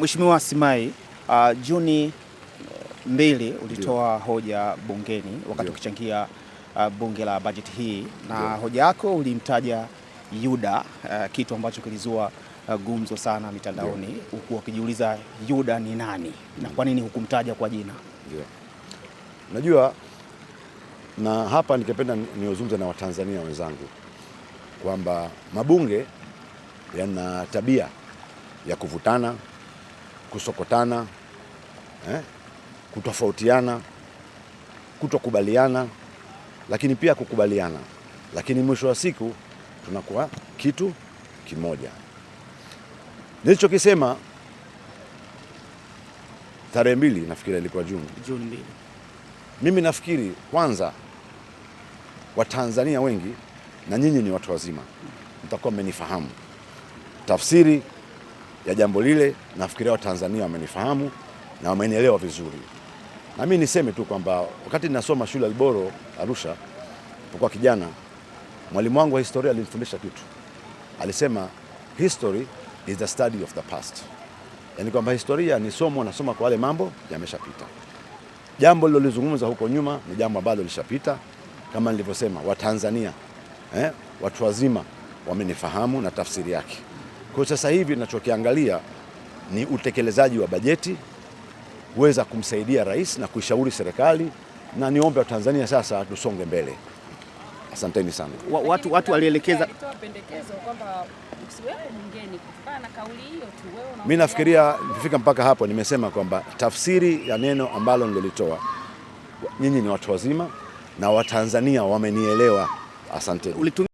Mheshimiwa Simai, Juni 2 ulitoa hoja bungeni wakati ukichangia bunge la bajeti hii na hoja yako ulimtaja Yuda, kitu ambacho kilizua gumzo sana mitandaoni, huku wakijiuliza Yuda ni nani na kwa nini hukumtaja kwa jina? Najua, na hapa nikipenda niozungumze na Watanzania wenzangu kwamba mabunge yana tabia ya kuvutana, kusokotana, kutofautiana, kutokubaliana, lakini pia kukubaliana, lakini mwisho wa siku tunakuwa kitu kimoja. Nilichokisema tarehe 2 nafikiri ilikuwa Juni 2. Mimi nafikiri kwanza Watanzania wengi, na nyinyi ni watu wazima, mtakuwa mmenifahamu tafsiri ya jambo lile. Nafikiria Watanzania wamenifahamu na wamenielewa vizuri. Na mimi niseme tu kwamba wakati ninasoma shule ya Alboro Arusha, nilipokuwa kijana, mwalimu wangu wa historia alinifundisha kitu. Alisema history is the study of the past. Yaani kwamba historia ni somo nasoma kwa wale mambo yameshapita. Jambo lilozungumza huko nyuma ni jambo ambalo lishapita. Kama nilivyosema, Watanzania watu wazima wamenifahamu na tafsiri yake. Kwa sasa hivi ninachokiangalia ni utekelezaji wa bajeti, kuweza kumsaidia rais na kuishauri serikali, na niombe Watanzania sasa tusonge mbele. Asanteni sana. Watu walielekeza pendekezo kwamba usiwepo bungeni kutokana na kauli hiyo tu. Wewe mimi nafikiria nifika mpaka hapo nimesema kwamba tafsiri ya neno ambalo nilolitoa, nyinyi ni watu wazima na Watanzania wamenielewa. Asanteni.